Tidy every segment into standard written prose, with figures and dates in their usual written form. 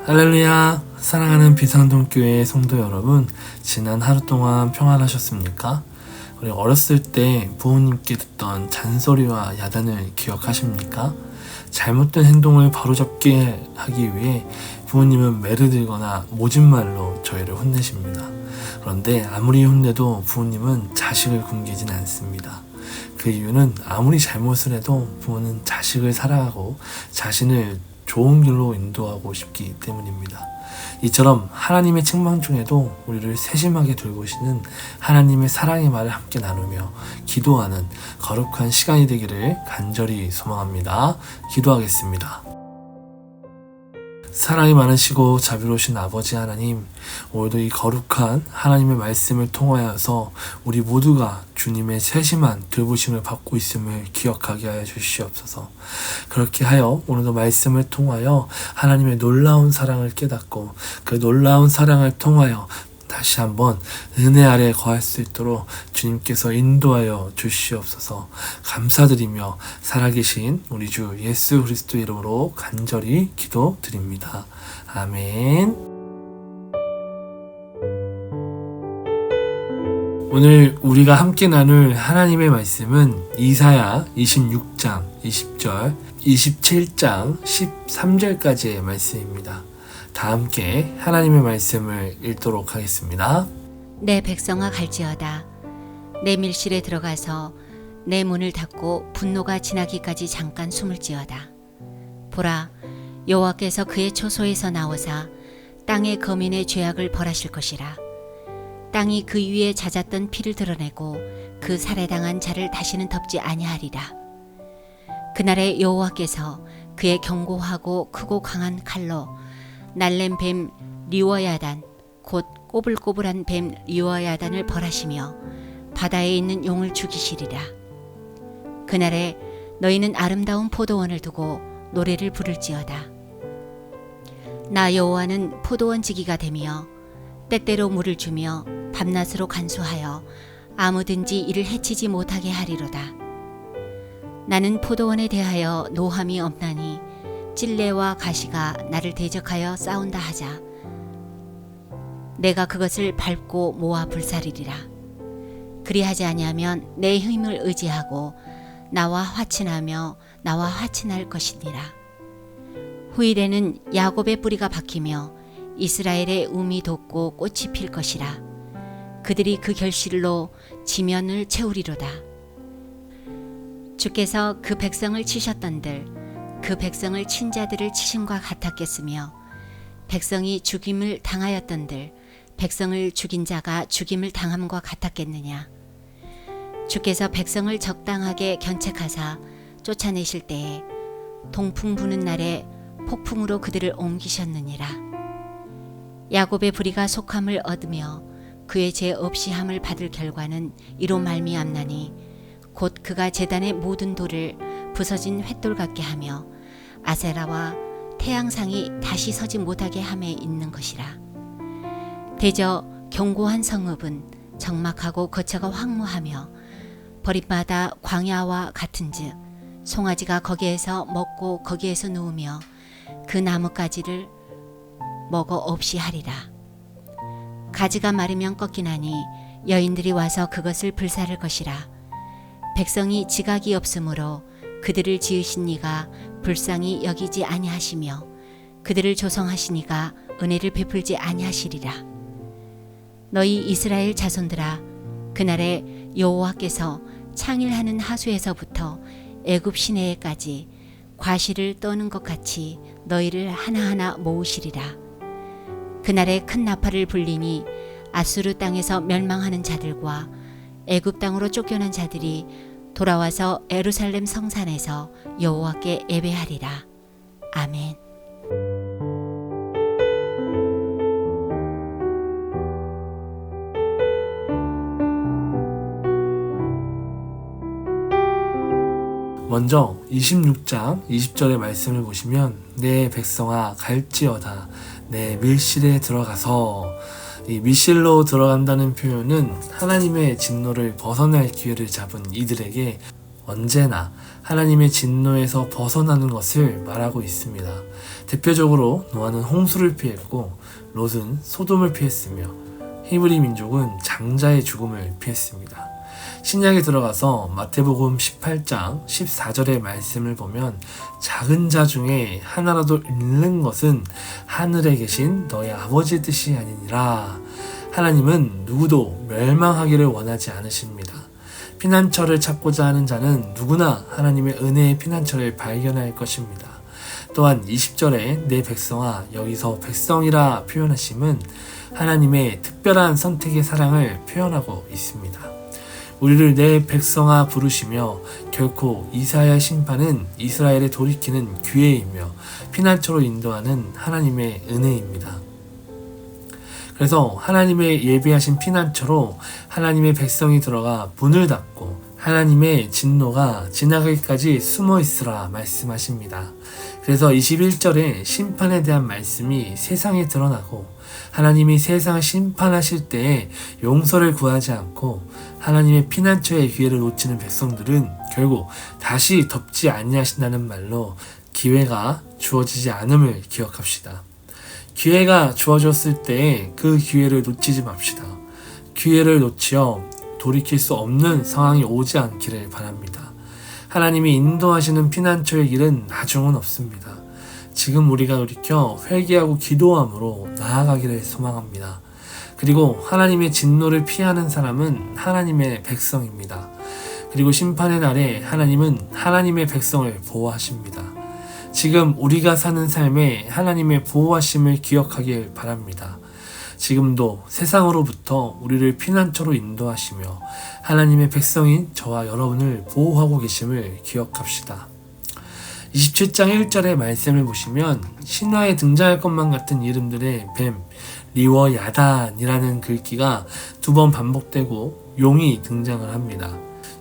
할렐루야! 사랑하는 비상동교회 성도 여러분, 지난 하루 동안 평안하셨습니까? 우리 어렸을 때 부모님께 듣던 잔소리와 야단을 기억하십니까? 잘못된 행동을 바로잡게 하기 위해 부모님은 매를 들거나 모진 말로 저희를 혼내십니다. 그런데 아무리 혼내도 부모님은 자식을 굶기진 않습니다. 그 이유는 아무리 잘못을 해도 부모는 자식을 사랑하고 자신을 좋은 길로 인도하고 싶기 때문입니다. 이처럼 하나님의 책망 중에도 우리를 세심하게 돌보시는 하나님의 사랑의 말을 함께 나누며 기도하는 거룩한 시간이 되기를 간절히 소망합니다. 기도하겠습니다. 사랑이 많으시고 자비로우신 아버지 하나님, 오늘도 이 거룩한 하나님의 말씀을 통하여서 우리 모두가 주님의 세심한 돌보심을 받고 있음을 기억하게 하여 주시옵소서. 그렇게 하여 오늘도 말씀을 통하여 하나님의 놀라운 사랑을 깨닫고 그 놀라운 사랑을 통하여 다시 한번 은혜 아래 거할 수 있도록 주님께서 인도하여 주시옵소서. 감사드리며 살아계신 우리 주 예수 그리스도 이름으로 간절히 기도드립니다. 아멘. 오늘 우리가 함께 나눌 하나님의 말씀은 이사야 26장 20절, 27장 13절까지의 말씀입니다. 다 함께 하나님의 말씀을 읽도록 하겠습니다. 내 백성아 갈지어다. 내 밀실에 들어가서 내 문을 닫고 분노가 지나기까지 잠깐 숨을지어다. 보라, 여호와께서 그의 초소에서 나오사 땅의 거민의 죄악을 벌하실 것이라. 땅이 그 위에 잦았던 피를 드러내고 그 살해당한 자를 다시는 덮지 아니하리라. 그날에 여호와께서 그의 견고하고 크고 강한 칼로 날랜 뱀 리워야단 곧 꼬불꼬불한 뱀 리워야단을 벌하시며 바다에 있는 용을 죽이시리라. 그날에 너희는 아름다운 포도원을 두고 노래를 부를지어다. 나 여호와는 포도원 지기가 되며 때때로 물을 주며 밤낮으로 간수하여 아무든지 이를 해치지 못하게 하리로다. 나는 포도원에 대하여 노함이 없나니 찔레와 가시가 나를 대적하여 싸운다 하자. 내가 그것을 밟고 모아 불사르리라. 그리하지 아니하면 내 힘을 의지하고 나와 화친하며 나와 화친할 것이니라. 후일에는 야곱의 뿌리가 박히며 이스라엘의 움이 돋고 꽃이 필 것이라. 그들이 그 결실로 지면을 채우리로다. 주께서 그 백성을 치셨던들 그 백성을 친 자들을 치심과 같았겠으며 백성이 죽임을 당하였던들 백성을 죽인 자가 죽임을 당함과 같았겠느냐. 주께서 백성을 적당하게 견책하사 쫓아내실 때에 동풍 부는 날에 폭풍으로 그들을 옮기셨느니라. 야곱의 불의가 속함을 얻으며 그의 죄 없이 함을 받을 결과는 이로 말미암나니 곧 그가 제단의 모든 돌을 부서진 횃돌 같게 하며 아세라와 태양상이 다시 서지 못하게 함에 있는 것이라. 대저 견고한 성읍은 적막하고 거처가 황무하며 버림받아 광야와 같은즉 송아지가 거기에서 먹고 거기에서 누우며 그 나뭇가지를 먹어 없이 하리라. 가지가 마르면 꺾이나니 여인들이 와서 그것을 불사를 것이라. 백성이 지각이 없으므로 그들을 지으신 이가 불쌍히 여기지 아니하시며 그들을 조성하신 이가 은혜를 베풀지 아니하시리라. 너희 이스라엘 자손들아, 그날에 여호와께서 창일하는 하수에서부터 애굽 시내에까지 과실을 떠는 것 같이 너희를 하나하나 모으시리라. 그날에 큰 나팔을 불리니 아수르 땅에서 멸망하는 자들과 애굽 땅으로 쫓겨난 자들이 돌아와서 예루살렘 성산에서 여호와께 예배하리라. 아멘. 먼저 26장 20절의 말씀을 보시면 내 백성아 갈지어다 내 밀실에 들어가서, 이 밀실로 들어간다는 표현은 하나님의 진노를 벗어날 기회를 잡은 이들에게 언제나 하나님의 진노에서 벗어나는 것을 말하고 있습니다. 대표적으로 노아는 홍수를 피했고 롯은 소돔을 피했으며 히브리 민족은 장자의 죽음을 피했습니다. 신약에 들어가서 마태복음 18장 14절의 말씀을 보면 작은 자 중에 하나라도 잃는 것은 하늘에 계신 너의 아버지의 뜻이 아니니라. 하나님은 누구도 멸망하기를 원하지 않으십니다. 피난처를 찾고자 하는 자는 누구나 하나님의 은혜의 피난처를 발견할 것입니다. 또한 20절에 내 백성아, 여기서 백성이라 표현하심은 하나님의 특별한 선택의 사랑을 표현하고 있습니다. 우리를 내 백성아 부르시며 결코 이사야의 심판은 이스라엘에 돌이키는 기회이며 피난처로 인도하는 하나님의 은혜입니다. 그래서 하나님의 예비하신 피난처로 하나님의 백성이 들어가 문을 닫고 하나님의 진노가 지나가기까지 숨어 있으라 말씀하십니다. 그래서 21절에 심판에 대한 말씀이 세상에 드러나고 하나님이 세상을 심판하실 때에 용서를 구하지 않고 하나님의 피난처의 기회를 놓치는 백성들은 결국 다시 덮지 아니하신다는 말로 기회가 주어지지 않음을 기억합시다. 기회가 주어졌을 때에 그 기회를 놓치지 맙시다. 기회를 놓치어 돌이킬 수 없는 상황이 오지 않기를 바랍니다. 하나님이 인도하시는 피난처의 길은 나중은 없습니다. 지금 우리가 돌이켜 회개하고 기도함으로 나아가기를 소망합니다. 그리고 하나님의 진노를 피하는 사람은 하나님의 백성입니다. 그리고 심판의 날에 하나님은 하나님의 백성을 보호하십니다. 지금 우리가 사는 삶에 하나님의 보호하심을 기억하길 바랍니다. 지금도 세상으로부터 우리를 피난처로 인도하시며 하나님의 백성인 저와 여러분을 보호하고 계심을 기억합시다. 27장 1절의 말씀을 보시면 신화에 등장할 것만 같은 이름들의 뱀, 리워 야단이라는 글귀가 2번 반복되고 용이 등장을 합니다.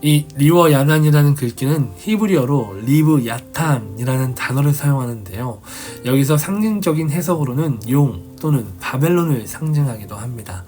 이 리워 야단이라는 글귀는 히브리어로 리브 야탄이라는 단어를 사용하는데요. 여기서 상징적인 해석으로는 용 또는 바벨론을 상징하기도 합니다.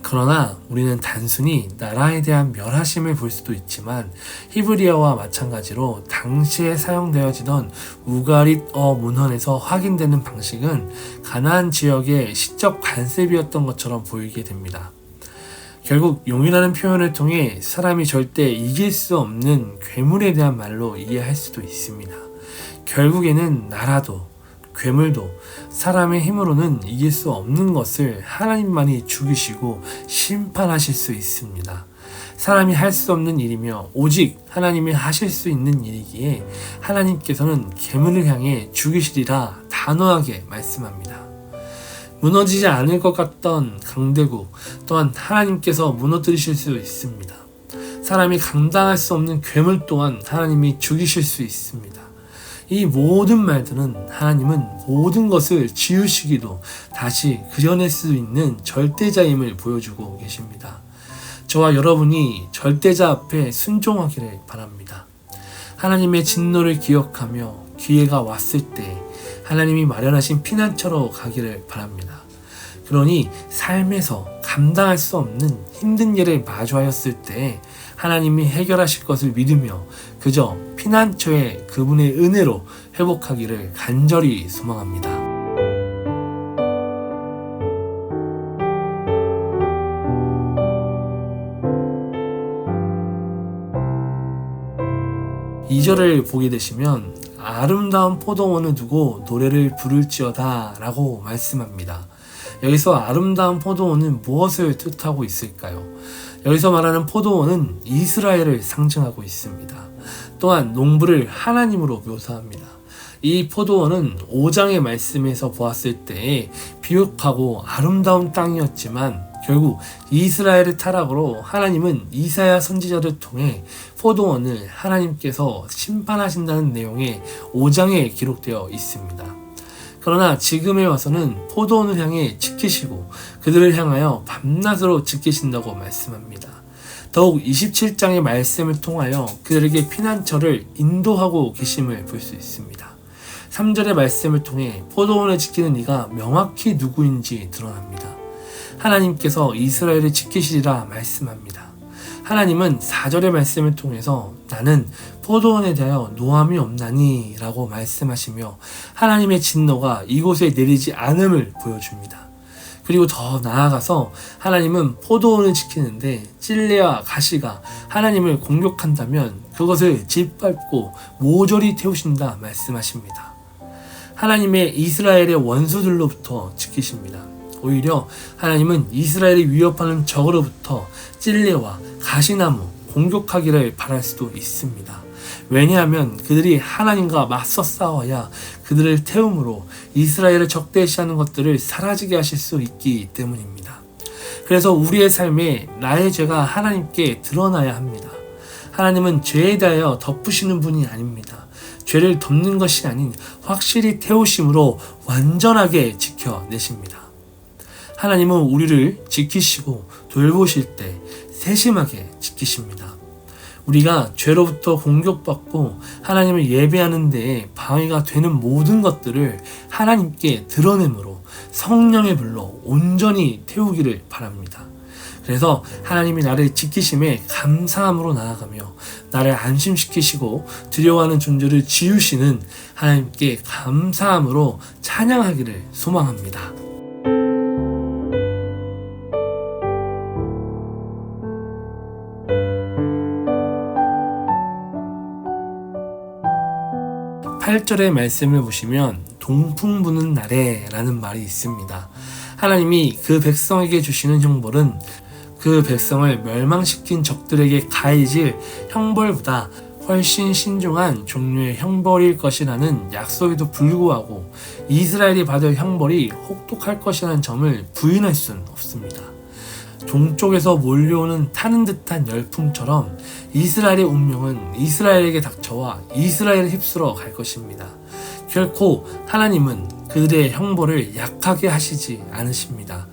그러나 우리는 단순히 나라에 대한 멸하심을 볼 수도 있지만 히브리어와 마찬가지로 당시에 사용되어지던 우가릿어 문헌에서 확인되는 방식은 가나안 지역의 시적 관습이었던 것처럼 보이게 됩니다. 결국 용이라는 표현을 통해 사람이 절대 이길 수 없는 괴물에 대한 말로 이해할 수도 있습니다. 결국에는 나라도 괴물도 사람의 힘으로는 이길 수 없는 것을 하나님만이 죽이시고 심판하실 수 있습니다. 사람이 할 수 없는 일이며 오직 하나님이 하실 수 있는 일이기에 하나님께서는 괴물을 향해 죽이시리라 단호하게 말씀합니다. 무너지지 않을 것 같던 강대국 또한 하나님께서 무너뜨리실 수 있습니다. 사람이 감당할 수 없는 괴물 또한 하나님이 죽이실 수 있습니다. 이 모든 말들은 하나님은 모든 것을 지으시기도 다시 그려낼 수 있는 절대자임을 보여주고 계십니다. 저와 여러분이 절대자 앞에 순종하기를 바랍니다. 하나님의 진노를 기억하며 기회가 왔을 때 하나님이 마련하신 피난처로 가기를 바랍니다. 그러니 삶에서 감당할 수 없는 힘든 일을 마주하였을 때 하나님이 해결하실 것을 믿으며 그저 피난처에 그분의 은혜로 회복하기를 간절히 소망합니다. (2절을) 보게 되시면 아름다운 포도원을 두고 노래를 부를지어다 라고 말씀합니다. 여기서 아름다운 포도원은 무엇을 뜻하고 있을까요? 여기서 말하는 포도원은 이스라엘을 상징하고 있습니다. 또한 농부를 하나님으로 묘사합니다. 이 포도원은 5장의 말씀에서 보았을 때 비옥하고 아름다운 땅이었지만 결국 이스라엘의 타락으로 하나님은 이사야 선지자를 통해 포도원을 하나님께서 심판하신다는 내용의 5장에 기록되어 있습니다. 그러나 지금에 와서는 포도원을 향해 지키시고 그들을 향하여 밤낮으로 지키신다고 말씀합니다. 더욱 27장의 말씀을 통하여 그들에게 피난처를 인도하고 계심을 볼 수 있습니다. 3절의 말씀을 통해 포도원을 지키는 이가 명확히 누구인지 드러납니다. 하나님께서 이스라엘을 지키시리라 말씀합니다. 하나님은 4절의 말씀을 통해서 나는 포도원에 대하여 노함이 없나니 라고 말씀하시며 하나님의 진노가 이곳에 내리지 않음을 보여줍니다. 그리고 더 나아가서 하나님은 포도원을 지키는데 찔레와 가시가 하나님을 공격한다면 그것을 짓밟고 모조리 태우신다 말씀하십니다. 하나님의 이스라엘의 원수들로부터 지키십니다. 오히려 하나님은 이스라엘이 위협하는 적으로부터 찔레와 가시나무 공격하기를 바랄 수도 있습니다. 왜냐하면 그들이 하나님과 맞서 싸워야 그들을 태움으로 이스라엘을 적대시하는 것들을 사라지게 하실 수 있기 때문입니다. 그래서 우리의 삶에 나의 죄가 하나님께 드러나야 합니다. 하나님은 죄에 대하여 덮으시는 분이 아닙니다. 죄를 덮는 것이 아닌 확실히 태우심으로 완전하게 지켜내십니다. 하나님은 우리를 지키시고 돌보실 때 세심하게 지키십니다. 우리가 죄로부터 공격받고 하나님을 예배하는 데에 방해가 되는 모든 것들을 하나님께 드러내므로 성령의 불로 온전히 태우기를 바랍니다. 그래서 하나님이 나를 지키심에 감사함으로 나아가며 나를 안심시키시고 두려워하는 존재를 지우시는 하나님께 감사함으로 찬양하기를 소망합니다. 팔 절의 말씀을 보시면 동풍 부는 날에 라는 말이 있습니다. 하나님이 그 백성에게 주시는 형벌은 그 백성을 멸망시킨 적들에게 가해질 형벌보다 훨씬 신중한 종류의 형벌일 것이라는 약속에도 불구하고 이스라엘이 받을 형벌이 혹독할 것이라는 점을 부인할 수는 없습니다. 동쪽에서 몰려오는 타는 듯한 열풍처럼 이스라엘의 운명은 이스라엘에게 닥쳐와 이스라엘을 휩쓸어 갈 것입니다. 결코 하나님은 그들의 형벌을 약하게 하시지 않으십니다.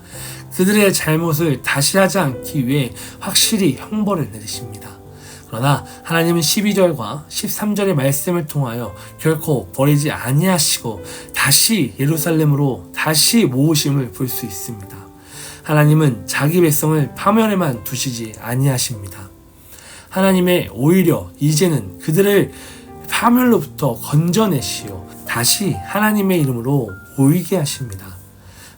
그들의 잘못을 다시 하지 않기 위해 확실히 형벌을 내리십니다. 그러나 하나님은 12절과 13절의 말씀을 통하여 결코 버리지 아니하시고 다시 예루살렘으로 다시 모으심을 볼 수 있습니다. 하나님은 자기 백성을 파멸에만 두시지 아니하십니다. 하나님의 오히려 이제는 그들을 파멸로부터 건져내시어 다시 하나님의 이름으로 모이게 하십니다.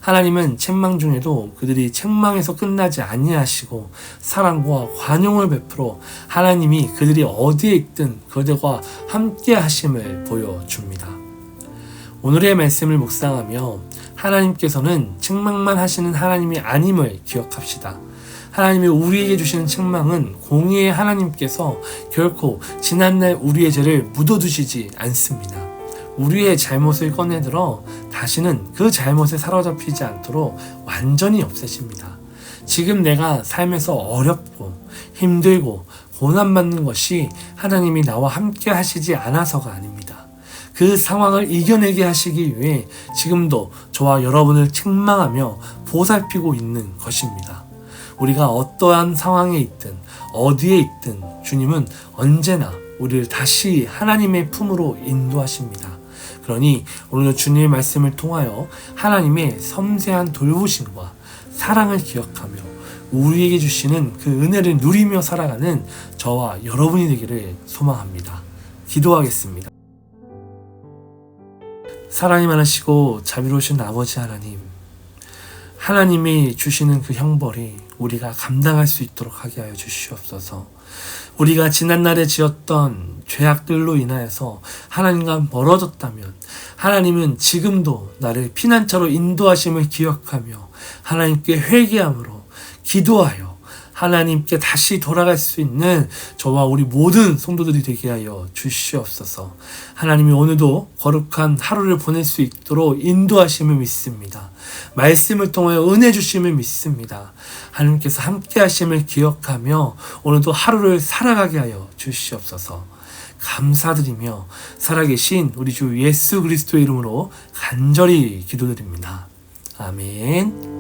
하나님은 책망 중에도 그들이 책망에서 끝나지 아니하시고 사랑과 관용을 베풀어 하나님이 그들이 어디에 있든 그들과 함께 하심을 보여줍니다. 오늘의 말씀을 묵상하며 하나님께서는 책망만 하시는 하나님이 아님을 기억합시다. 하나님이 우리에게 주시는 책망은 공의의 하나님께서 결코 지난날 우리의 죄를 묻어두시지 않습니다. 우리의 잘못을 꺼내들어 다시는 그 잘못에 사로잡히지 않도록 완전히 없애십니다. 지금 내가 삶에서 어렵고 힘들고 고난받는 것이 하나님이 나와 함께 하시지 않아서가 아닙니다. 그 상황을 이겨내게 하시기 위해 지금도 저와 여러분을 책망하며 보살피고 있는 것입니다. 우리가 어떠한 상황에 있든 어디에 있든 주님은 언제나 우리를 다시 하나님의 품으로 인도하십니다. 그러니 오늘도 주님의 말씀을 통하여 하나님의 섬세한 돌보심과 사랑을 기억하며 우리에게 주시는 그 은혜를 누리며 살아가는 저와 여러분이 되기를 소망합니다. 기도하겠습니다. 사랑이 많으시고 자비로우신 아버지 하나님, 하나님이 주시는 그 형벌이 우리가 감당할 수 있도록 하게 하여 주시옵소서. 우리가 지난날에 지었던 죄악들로 인하여서 하나님과 멀어졌다면 하나님은 지금도 나를 피난처로 인도하심을 기억하며 하나님께 회개함으로 기도하여 하나님께 다시 돌아갈 수 있는 저와 우리 모든 성도들이 되게 하여 주시옵소서. 하나님이 오늘도 거룩한 하루를 보낼 수 있도록 인도하심을 믿습니다. 말씀을 통하여 은혜 주심을 믿습니다. 하나님께서 함께 하심을 기억하며 오늘도 하루를 살아가게 하여 주시옵소서. 감사드리며 살아계신 우리 주 예수 그리스도의 이름으로 간절히 기도드립니다. 아멘.